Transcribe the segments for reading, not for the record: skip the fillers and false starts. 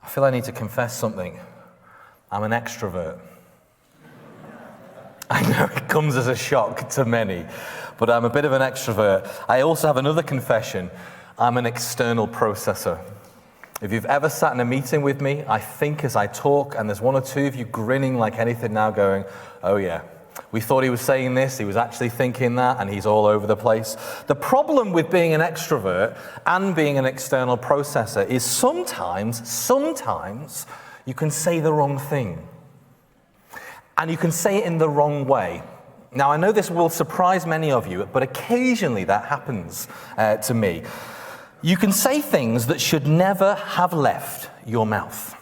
feel I need to confess something. I'm an extrovert. I know it comes as a shock to many, but I'm a bit of an extrovert. I also have another confession. I'm an external processor. If you've ever sat in a meeting with me, I think as I talk, and there's one or two of you grinning like anything now going, oh yeah, we thought he was saying this, he was actually thinking that, and he's all over the place. The problem with being an extrovert and being an external processor is sometimes you can say the wrong thing. And you can say it in the wrong way. Now, I know this will surprise many of you, but occasionally that happens to me. You can say things that should never have left your mouth.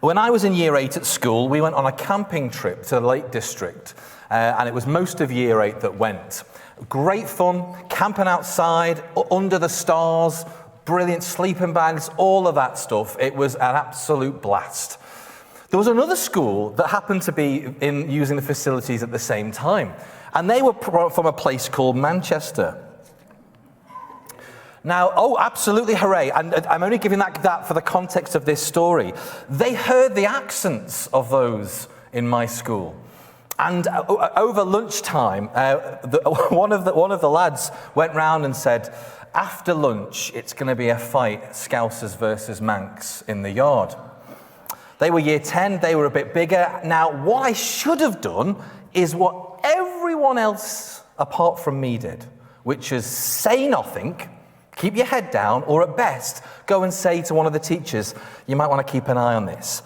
When I was in year 8 at school, we went on a camping trip to the Lake District, and it was most of year 8 that went. Great fun, camping outside, under the stars, brilliant sleeping bags, all of that stuff. It was an absolute blast. There was another school that happened to be using the facilities at the same time, and they were from a place called Manchester. Now, oh, absolutely hooray, and I'm only giving that for the context of this story. They heard the accents of those in my school. And over lunchtime, one of the lads went round and said, after lunch, it's going to be a fight, Scousers versus Manx in the yard. They were year 10, they were a bit bigger. Now, what I should have done is what everyone else apart from me did, which is say nothing, keep your head down, or at best, go and say to one of the teachers, you might want to keep an eye on this.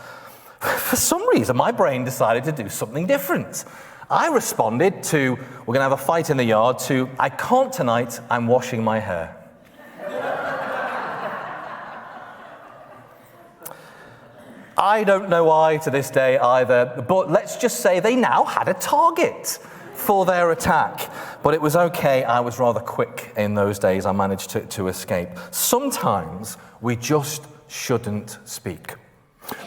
For some reason, my brain decided to do something different. I responded to, we're going to have a fight in the yard, to, I can't tonight, I'm washing my hair. I don't know why to this day either, but let's just say they now had a target for their attack. But it was okay, I was rather quick in those days, I managed to escape. Sometimes we just shouldn't speak.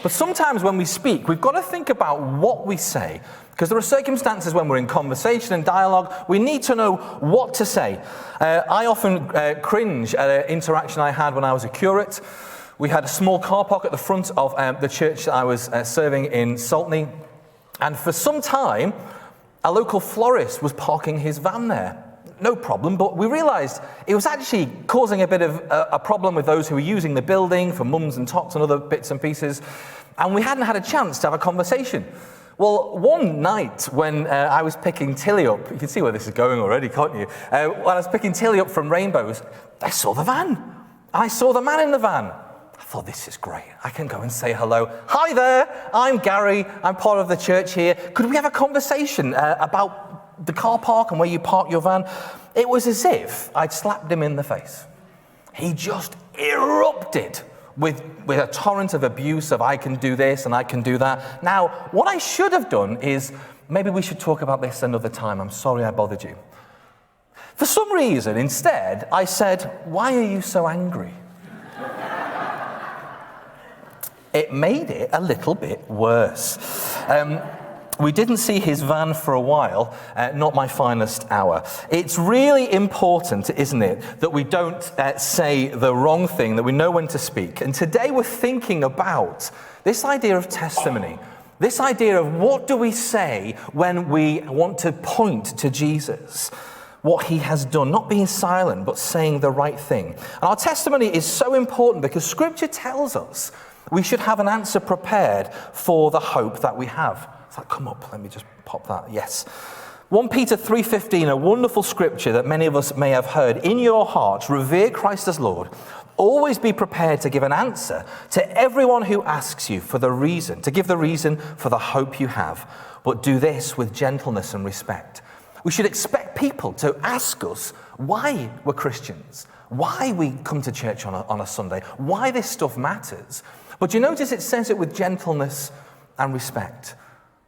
But sometimes when we speak, we've got to think about what we say, because there are circumstances when we're in conversation and dialogue, we need to know what to say. I often cringe at an interaction I had when I was a curate. We had a small car park at the front of the church that I was serving in Saltney, and for some time, a local florist was parking his van there. No problem, but we realised it was actually causing a bit of a problem with those who were using the building for mums and tots and other bits and pieces, and we hadn't had a chance to have a conversation. Well, one night when I was picking Tilly up, you can see where this is going already, can't you? When I was picking Tilly up from Rainbows, I saw the van. I saw the man in the van. I thought, this is great. I can go and say hello. Hi there, I'm Gary. I'm part of the church here. Could we have a conversation about the car park and where you park your van? It was as if I'd slapped him in the face. He just erupted with a torrent of abuse of I can do this and I can do that. Now, what I should have done is, maybe we should talk about this another time. I'm sorry I bothered you. For some reason, instead, I said, why are you so angry? It made it a little bit worse. We didn't see his van for a while, not my finest hour. It's really important, isn't it, that we don't say the wrong thing, that we know when to speak. And today we're thinking about this idea of testimony, this idea of what do we say when we want to point to Jesus, what he has done, not being silent, but saying the right thing. And our testimony is so important because Scripture tells us we should have an answer prepared for the hope that we have. Does that come up? Let me just pop that. Yes. 1 Peter 3:15, a wonderful scripture that many of us may have heard. In your hearts, revere Christ as Lord. Always be prepared to give an answer to everyone who asks you for the reason, to give the reason for the hope you have. But do this with gentleness and respect. We should expect people to ask us why we're Christians, why we come to church on a Sunday, why this stuff matters. But you notice it says it with gentleness and respect.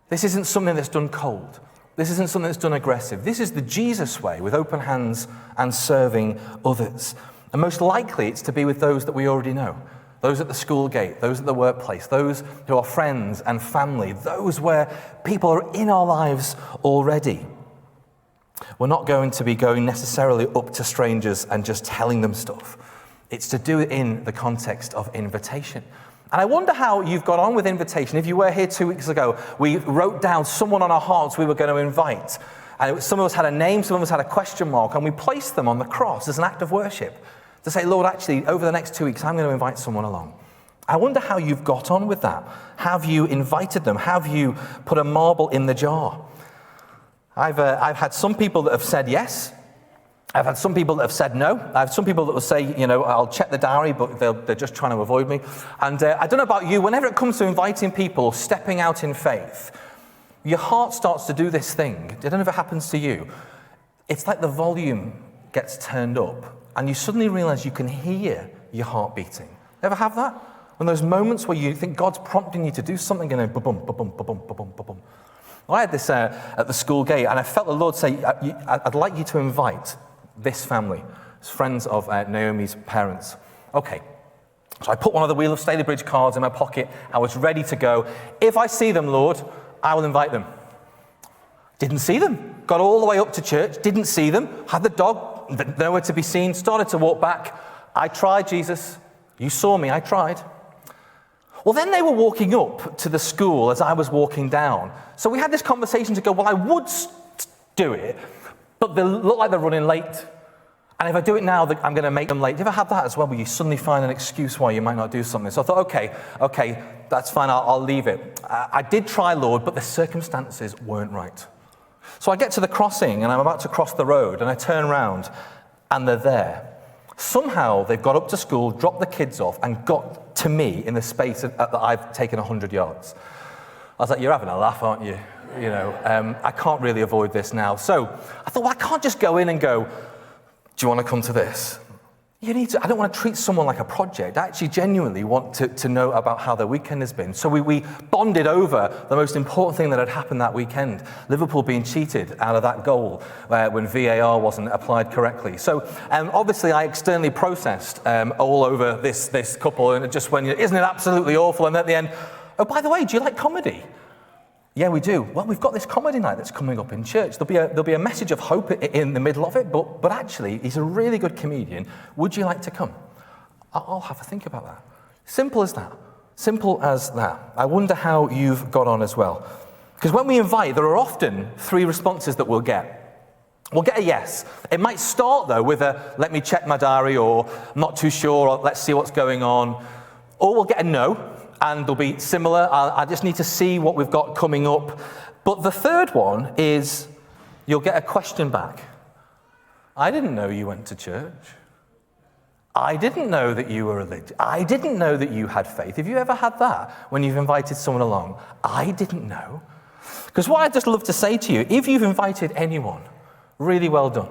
This isn't something that's done cold. This isn't something that's done aggressive. This is the Jesus way, with open hands and serving others. And most likely it's to be with those that we already know. Those at the school gate, those at the workplace, those who are friends and family, those where people are in our lives already. We're not going to be going necessarily up to strangers and just telling them stuff. It's to do it in the context of invitation. And I wonder how you've got on with invitation. If you were here 2 weeks ago, we wrote down someone on our hearts we were going to invite. And some of us had a name, some of us had a question mark, and we placed them on the cross as an act of worship to say, Lord, actually, over the next 2 weeks, I'm going to invite someone along. I wonder how you've got on with that. Have you invited them? Have you put a marble in the jar? I've had some people that have said yes. I've had some people that have said no. I have some people that will say, I'll check the diary, but they're just trying to avoid me. And I don't know about you, whenever it comes to inviting people, stepping out in faith, your heart starts to do this thing. I don't know if it happens to you. It's like the volume gets turned up, and you suddenly realize you can hear your heart beating. Ever have that? When those moments where you think God's prompting you to do something, and then ba-bum, ba-bum, ba-bum, ba-bum, ba-bum. I had this at the school gate, and I felt the Lord say, I'd like you to invite this family. It's friends of Naomi's parents. Okay. So I put one of the Wheel of Stalybridge cards in my pocket. I was ready to go. If I see them, Lord, I will invite them. Didn't see them. Got all the way up to church. Didn't see them. Had the dog, nowhere to be seen. Started to walk back. I tried, Jesus. You saw me. I tried. Well, then they were walking up to the school as I was walking down. So we had this conversation to go, well, I would do it, but they look like they're running late. And if I do it now, I'm going to make them late. Have you ever had that as well, where you suddenly find an excuse why you might not do something? So I thought, okay, that's fine, I'll leave it. I did try, Lord, but the circumstances weren't right. So I get to the crossing, and I'm about to cross the road, and I turn around, and they're there. Somehow they've got up to school, dropped the kids off, and got to me in the space that I've taken 100 yards. I was like, you're having a laugh, aren't you? I can't really avoid this now. So I thought, well, I can't just go in and go, do you want to come to this? I don't want to treat someone like a project. I actually genuinely want to know about how their weekend has been. So we bonded over the most important thing that had happened that weekend, Liverpool being cheated out of that goal when VAR wasn't applied correctly. So obviously I externally processed all over this couple, and it just went, isn't it absolutely awful? And at the end, oh, by the way, do you like comedy? Yeah, we do. Well, we've got this comedy night that's coming up in church. There'll be a message of hope in the middle of it, but actually, he's a really good comedian. Would you like to come? I'll have a think about that. Simple as that. Simple as that. I wonder how you've got on as well. Because when we invite, there are often three responses that we'll get. We'll get a yes. It might start, though, with a, let me check my diary, or I'm not too sure, or let's see what's going on. Or we'll get a no. And they'll be similar. I just need to see what we've got coming up. But the third one is you'll get a question back. I didn't know you went to church. I didn't know that you were religious. I didn't know that you had faith. Have you ever had that when you've invited someone along? I didn't know. Because what I'd just love to say to you, if you've invited anyone, really well done.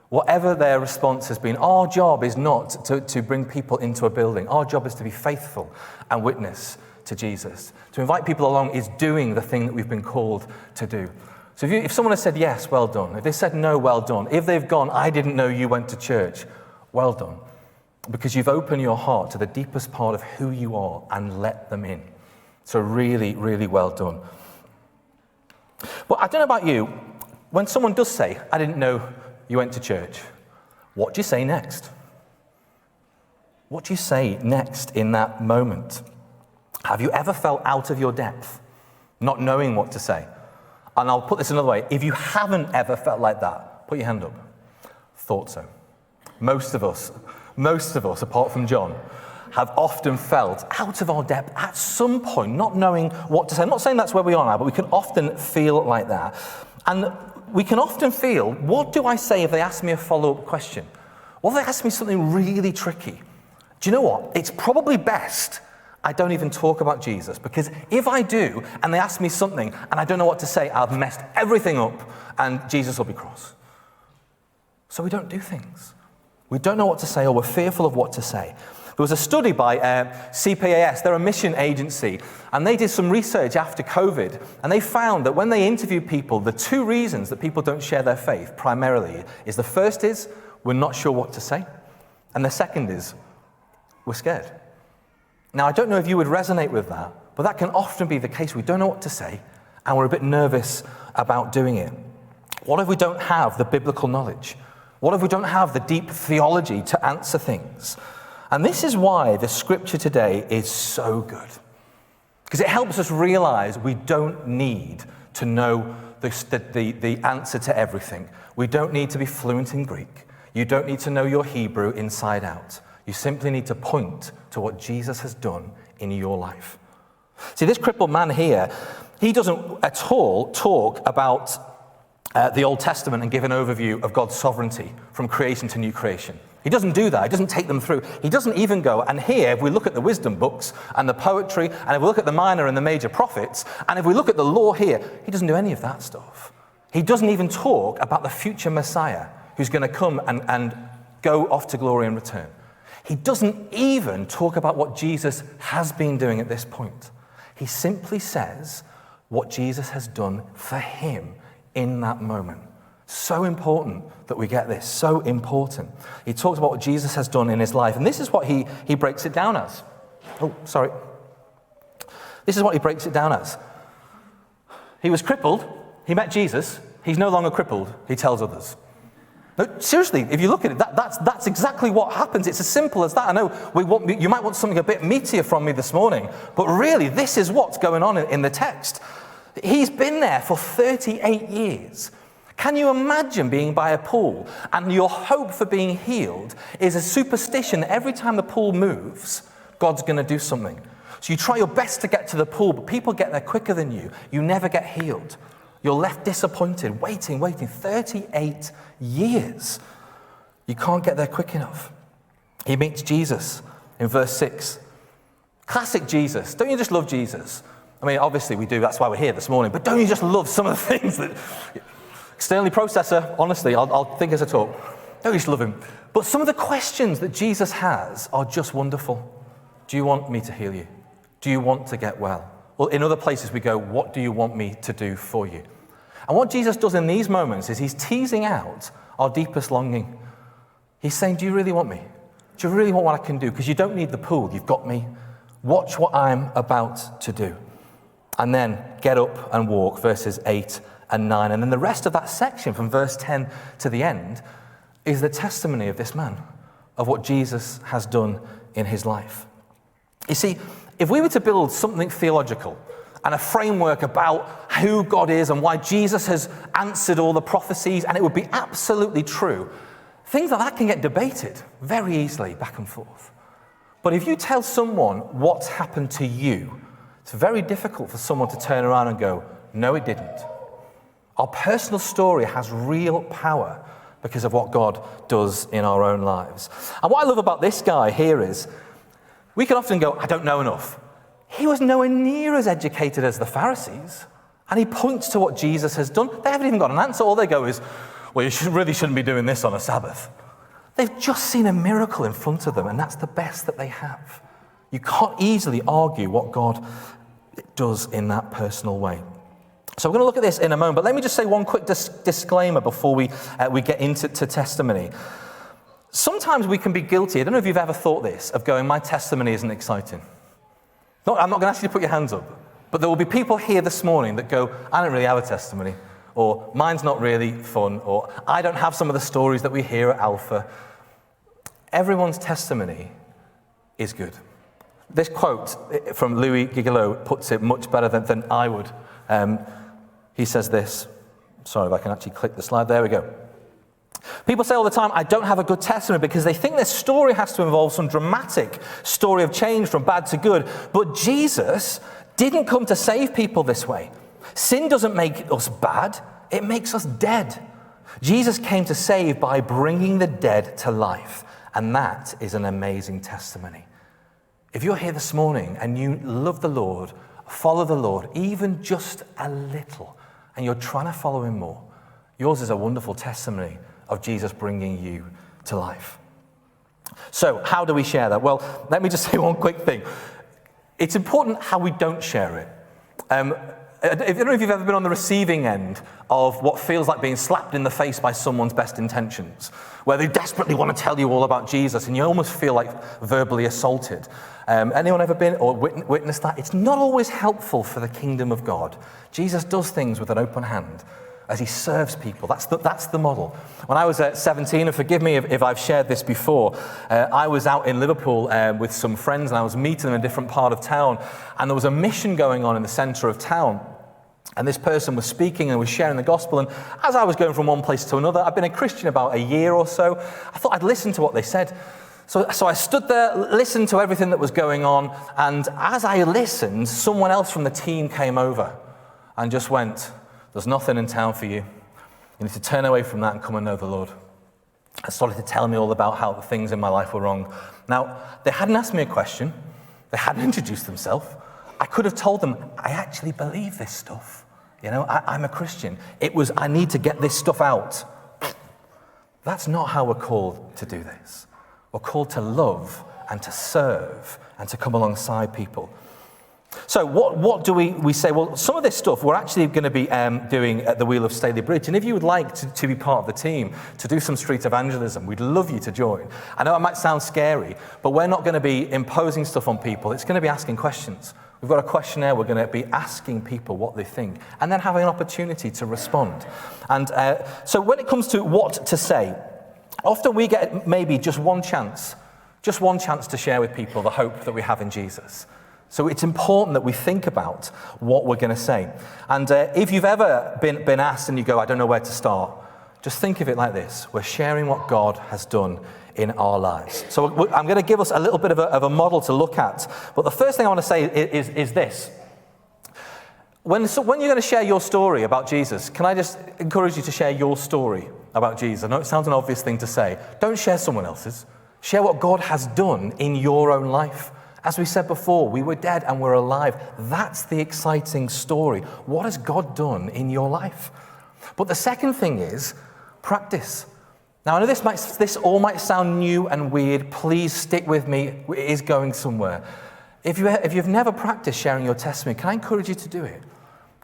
Whatever their response has been, our job is not to bring people into a building. Our job is to be faithful and witness to Jesus. To invite people along is doing the thing that we've been called to do. So if someone has said yes, well done. If they said no, well done. If they've gone, I didn't know you went to church, well done. Because you've opened your heart to the deepest part of who you are and let them in. So really, really well done. But I don't know about you, when someone does say, I didn't know you went to church, what do you say next? What do you say next in that moment? Have you ever felt out of your depth, not knowing what to say? And I'll put this another way. If you haven't ever felt like that, put your hand up. Thought so. Most of us, apart from John, have often felt out of our depth at some point, not knowing what to say. I'm not saying that's where we are now, but we can often feel like that. And we can often feel, what do I say if they ask me a follow-up question? What if they ask me something really tricky? Do you know what? It's probably best I don't even talk about Jesus, because if I do, and they ask me something, and I don't know what to say, I've messed everything up, and Jesus will be cross. So we don't do things. We don't know what to say, or we're fearful of what to say. There was a study by CPAS, they're a mission agency, and they did some research after COVID, and they found that when they interviewed people, the two reasons that people don't share their faith primarily is, the first is, we're not sure what to say, and the second is, we're scared. Now, I don't know if you would resonate with that, but that can often be the case. We don't know what to say, and we're a bit nervous about doing it. What if we don't have the biblical knowledge? What if we don't have the deep theology to answer things? And this is why the scripture today is so good. Because it helps us realize we don't need to know the answer to everything. We don't need to be fluent in Greek. You don't need to know your Hebrew inside out. You simply need to point to what Jesus has done in your life. See, this crippled man here, he doesn't at all talk about the Old Testament and give an overview of God's sovereignty from creation to new creation. He doesn't do that. He doesn't take them through. He doesn't even go, and here, if we look at the wisdom books and the poetry, and if we look at the minor and the major prophets, and if we look at the law here, he doesn't do any of that stuff. He doesn't even talk about the future Messiah who's going to come and go off to glory and return. He doesn't even talk about what Jesus has been doing at this point. He simply says what Jesus has done for him in that moment. So important that we get this, so important. He talks about what Jesus has done in his life, and this is what he breaks it down as. This is what he breaks it down as. He was crippled, he met Jesus, he's no longer crippled, he tells others. No, seriously, if you look at it, that's exactly what happens. It's as simple as that. I know you might want something a bit meatier from me this morning, but really, this is what's going on in the text. He's been there for 38 years. Can you imagine being by a pool and your hope for being healed is a superstition? Every time the pool moves, God's going to do something. So you try your best to get to the pool, but people get there quicker than you. You never get healed. You're left disappointed, waiting, 38 years. You can't get there quick enough. He meets Jesus in verse 6. Classic Jesus. Don't you just love Jesus? I mean, obviously we do, that's why we're here this morning, but don't you just love some of the things that... Externally processor, honestly, I'll think as I talk. Don't you just love him? But some of the questions that Jesus has are just wonderful. Do you want me to heal you? Do you want to get well? Well, in other places we go, what do you want me to do for you? And what Jesus does in these moments is he's teasing out our deepest longing. He's saying, do you really want me? Do you really want what I can do? Because you don't need the pool, you've got me. Watch what I'm about to do. And then get up and walk, verses 8 and 9. And then the rest of that section from verse 10 to the end is the testimony of this man, of what Jesus has done in his life. You see, if we were to build something theological and a framework about who God is and why Jesus has answered all the prophecies, and it would be absolutely true, things like that can get debated very easily back and forth. But if you tell someone what's happened to you, it's very difficult for someone to turn around and go, no, it didn't. Our personal story has real power because of what God does in our own lives. And what I love about this guy here is, we can often go, I don't know enough. He was nowhere near as educated as the Pharisees. And he points to what Jesus has done. They haven't even got an answer. All they go is, well, you really shouldn't be doing this on a Sabbath. They've just seen a miracle in front of them, and that's the best that they have. You can't easily argue what God does in that personal way. So we're going to look at this in a moment, but let me just say one quick disclaimer before we get into testimony. Sometimes we can be guilty, I don't know if you've ever thought this, of going, my testimony isn't exciting. No, I'm not going to ask you to put your hands up, but there will be people here this morning that go, I don't really have a testimony, or mine's not really fun, or I don't have some of the stories that we hear at Alpha. Everyone's testimony is good. This quote from Louis Gigolo puts it much better than I would. He says this. Sorry if I can actually click the slide. There we go. People say all the time, I don't have a good testimony, because they think their story has to involve some dramatic story of change from bad to good. But Jesus didn't come to save people this way. Sin doesn't make us bad. It makes us dead. Jesus came to save by bringing the dead to life. And that is an amazing testimony. If you're here this morning and you love the Lord, follow the Lord, even just a little, and you're trying to follow him more, yours is a wonderful testimony of Jesus bringing you to life. So how do we share that? Well, let me just say one quick thing. It's important how we don't share it. I don't know if you've ever been on the receiving end of what feels like being slapped in the face by someone's best intentions, where they desperately want to tell you all about Jesus and you almost feel like verbally assaulted. Anyone ever been or witnessed that? It's not always helpful for the kingdom of God. Jesus does things with an open hand. as he serves people. That's the model. When I was 17, and forgive me if I've shared this before, I was out in Liverpool with some friends, and I was meeting them in a different part of town, and there was a mission going on in the centre of town. And this person was speaking and was sharing the gospel. And as I was going from one place to another, I've been a Christian about a year or so, I thought I'd listen to what they said. So I stood there, listened to everything that was going on, and as I listened, someone else from the team came over and just went, "There's nothing in town for you. You need to turn away from that and come and know the Lord." And started to tell me all about how the things in my life were wrong. Now, they hadn't asked me a question. They hadn't introduced themselves. I could have told them, I actually believe this stuff. I'm a Christian. It was, I need to get this stuff out. That's not how we're called to do this. We're called to love and to serve and to come alongside people. So what do we say? Well, some of this stuff we're actually going to be doing at the Wheel of Stalybridge. And if you would like to be part of the team, to do some street evangelism, we'd love you to join. I know it might sound scary, but we're not going to be imposing stuff on people. It's going to be asking questions. We've got a questionnaire. We're going to be asking people what they think and then having an opportunity to respond. And so when it comes to what to say, often we get maybe just one chance to share with people the hope that we have in Jesus. So it's important that we think about what we're going to say. And if you've ever been asked and you go, I don't know where to start, just think of it like this. We're sharing what God has done in our lives. So I'm going to give us a little bit of a model to look at. But the first thing I want to say is this. When you're going to share your story about Jesus, can I just encourage you to share your story about Jesus? I know it sounds an obvious thing to say. Don't share someone else's. Share what God has done in your own life. As we said before, we were dead and we're alive. That's the exciting story. What has God done in your life? But the second thing is practice. Now, I know this all might sound new and weird. Please stick with me. It is going somewhere. If you've never practiced sharing your testimony, can I encourage you to do it?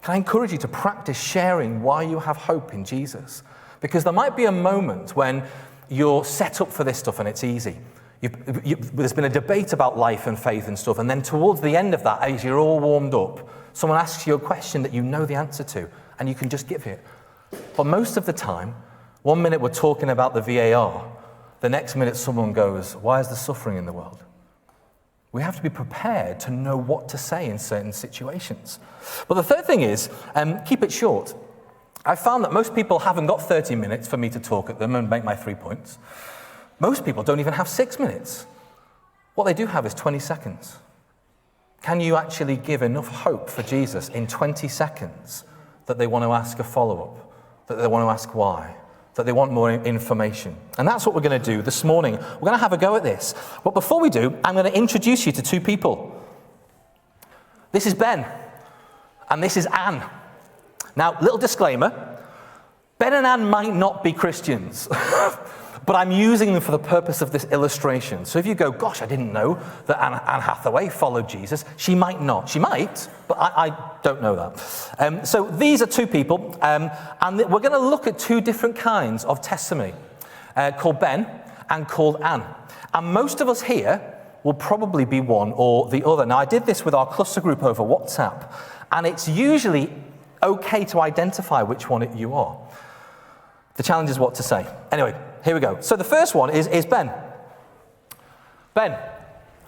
Can I encourage you to practice sharing why you have hope in Jesus? Because there might be a moment when you're set up for this stuff and it's easy. There's been a debate about life and faith and stuff, and then towards the end of that, as you're all warmed up, someone asks you a question that you know the answer to, and you can just give it. But most of the time, 1 minute we're talking about the VAR, the next minute someone goes, why is there suffering in the world? We have to be prepared to know what to say in certain situations. But the third thing is, keep it short. I found that most people haven't got 30 minutes for me to talk at them and make my 3 points. Most people don't even have 6 minutes. What they do have is 20 seconds. Can you actually give enough hope for Jesus in 20 seconds that they want to ask a follow-up, that they want to ask why, that they want more information? And that's what we're going to do this morning. We're going to have a go at this. But before we do, I'm going to introduce you to two people. This is Ben, and this is Anne. Now, little disclaimer, Ben and Anne might not be Christians. But I'm using them for the purpose of this illustration. So if you go, gosh, I didn't know that Anne Hathaway followed Jesus. She might not. She might, but I don't know that. So these are two people, and we're going to look at two different kinds of testimony, called Ben and called Anne. And most of us here will probably be one or the other. Now, I did this with our cluster group over WhatsApp, and it's usually okay to identify which one you are. The challenge is what to say. Anyway, here we go. So the first one is Ben. Ben,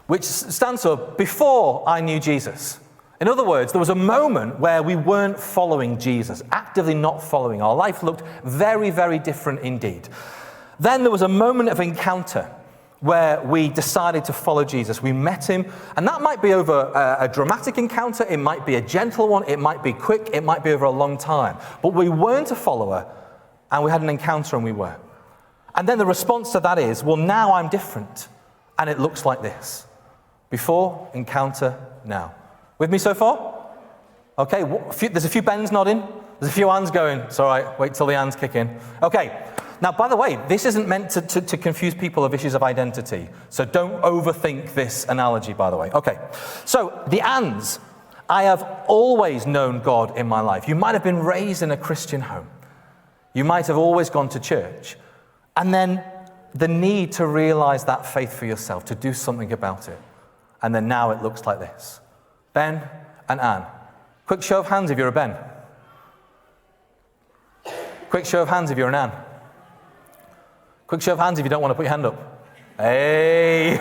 which stands for before I knew Jesus. In other words, there was a moment where we weren't following Jesus, actively not following. Our life looked very, very different indeed. Then there was a moment of encounter where we decided to follow Jesus. We met him, and that might be over a dramatic encounter. It might be a gentle one. It might be quick. It might be over a long time. But we weren't a follower, and we had an encounter, and we were. And then the response to that is, well, now I'm different. And it looks like this. Before, encounter, now. With me so far? Okay, there's a few Bens nodding. There's a few Anns going, it's all right, wait till the Anns kick in. Okay, now, by the way, this isn't meant to confuse people of issues of identity. So don't overthink this analogy, by the way. Okay, so the Anns. I have always known God in my life. You might have been raised in a Christian home. You might have always gone to church. And then the need to realize that faith for yourself, to do something about it. And then now it looks like this. Ben and Anne. Quick show of hands if you're a Ben. Quick show of hands if you're an Ann. Quick show of hands if you don't want to put your hand up. Hey!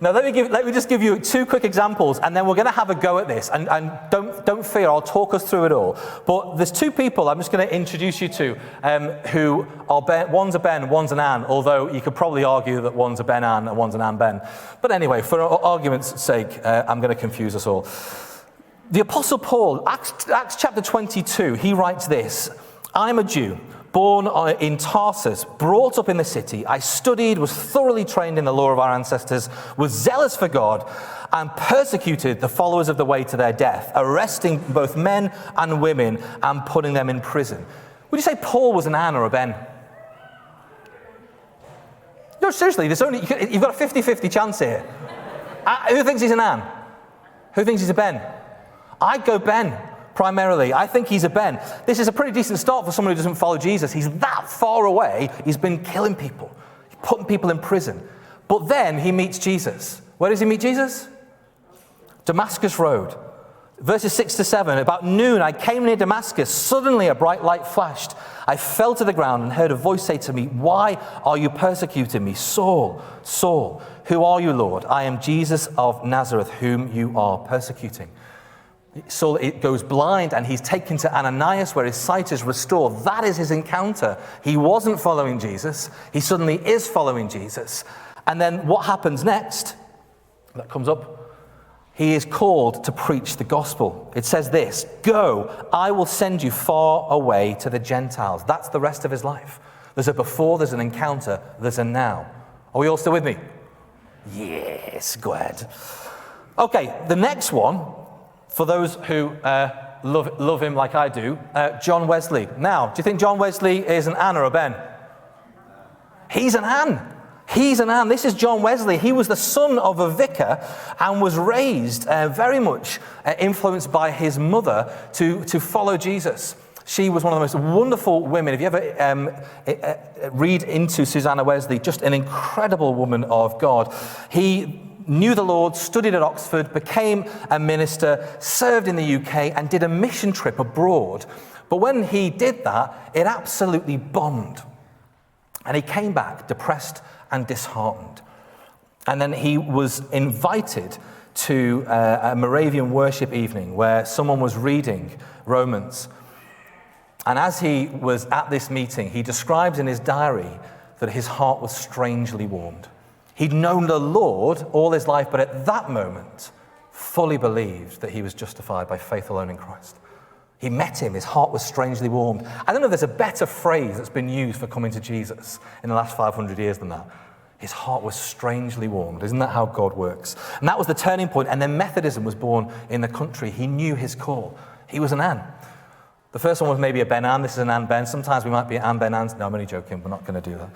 Now let me just give you 2 quick examples, and then we're going to have a go at this. And don't fear, I'll talk us through it all. But there's 2 people I'm just going to introduce you to who are Ben. One's a Ben, one's an Ann. Although you could probably argue that one's a Ben Ann and one's an Ann Ben. But anyway, for argument's sake, I'm going to confuse us all. The Apostle Paul, Acts chapter 22, he writes this: I'm a Jew, born in Tarsus, brought up in the city. I studied, was thoroughly trained in the law of our ancestors, was zealous for God, and persecuted the followers of the way to their death, arresting both men and women and putting them in prison. Would you say Paul was an Ann or a Ben? No, seriously, you've got a 50-50 chance here. Who thinks he's an Ann? Who thinks he's a Ben? I'd go Ben. Primarily, I think he's a Ben. This is a pretty decent start for someone who doesn't follow Jesus. He's that far away, he's been killing people, putting people in prison. But then he meets Jesus. Where does he meet Jesus? Damascus Road. Verses 6 to 7, about noon I came near Damascus. Suddenly a bright light flashed. I fell to the ground and heard a voice say to me, "Why are you persecuting me? Saul, Saul, who are you, Lord?" "I am Jesus of Nazareth, whom you are persecuting." Saul goes blind and he's taken to Ananias where his sight is restored. That is his encounter. He wasn't following Jesus. He suddenly is following Jesus. And then what happens next? That comes up. He is called to preach the gospel. It says this: "Go, I will send you far away to the Gentiles." That's the rest of his life. There's a before, there's an encounter, there's a now. Are we all still with me? Yes, good. Okay, the next one, for those who love him like I do, John Wesley. Now, do you think John Wesley is an Ann or a Ben? He's an Ann. He's an Ann. This is John Wesley. He was the son of a vicar and was raised very much influenced by his mother to follow Jesus. She was one of the most wonderful women. If you ever read into Susanna Wesley, just an incredible woman of God. He knew the Lord, studied at Oxford, became a minister, served in the UK, and did a mission trip abroad. But when he did that, it absolutely bombed. And he came back depressed and disheartened. And then he was invited to a Moravian worship evening where someone was reading Romans. And as he was at this meeting, he describes in his diary that his heart was strangely warmed. He'd known the Lord all his life, but at that moment, fully believed that he was justified by faith alone in Christ. He met him, his heart was strangely warmed. I don't know if there's a better phrase that's been used for coming to Jesus in the last 500 years than that. His heart was strangely warmed. Isn't that how God works? And that was the turning point. And then Methodism was born in the country. He knew his call. He was an Ann. The first one was maybe a Ben Ann. This is an Ann Ben. Sometimes we might be Ann Ben Anns. No, I'm only joking. We're not going to do that.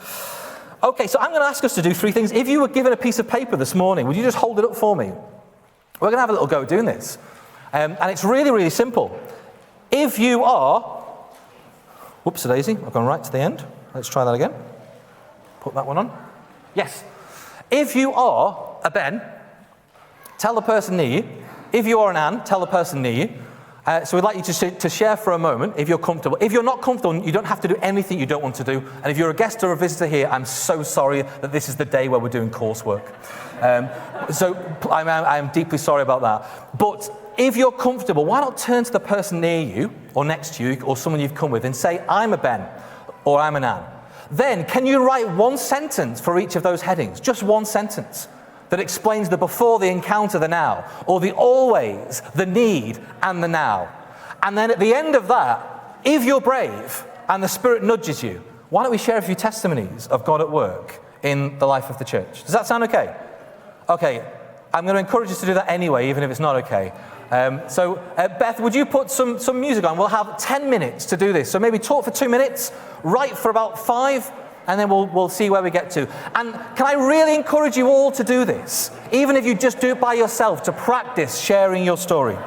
Okay, so I'm going to ask us to do 3 things. If you were given a piece of paper this morning, would you just hold it up for me? We're going to have a little go at doing this. And it's really, really simple. If you are... Whoops-a-daisy, I've gone right to the end. Let's try that again. Put that one on. Yes. If you are a Ben, tell the person near you. If you are an Ann, tell the person near you. So we'd like you to share for a moment, if you're comfortable. If you're not comfortable, you don't have to do anything you don't want to do. And if you're a guest or a visitor here, I'm so sorry that this is the day where we're doing coursework. So I'm deeply sorry about that. But if you're comfortable, why not turn to the person near you, or next to you, or someone you've come with, and say, "I'm a Ben," or "I'm an Ann." Then, can you write one sentence for each of those headings? Just one sentence that explains the before, the encounter, the now, or the always, the need, and the now. And then at the end of that, if you're brave and the Spirit nudges you, why don't we share a few testimonies of God at work in the life of the church? Does that sound okay? Okay, I'm going to encourage you to do that anyway, even if it's not okay. So Beth, would you put some music on? We'll have 10 minutes to do this. So maybe talk for 2 minutes, write for about 5, and then we'll see where we get to. And can I really encourage you all to do this, even if you just do it by yourself, to practice sharing your story.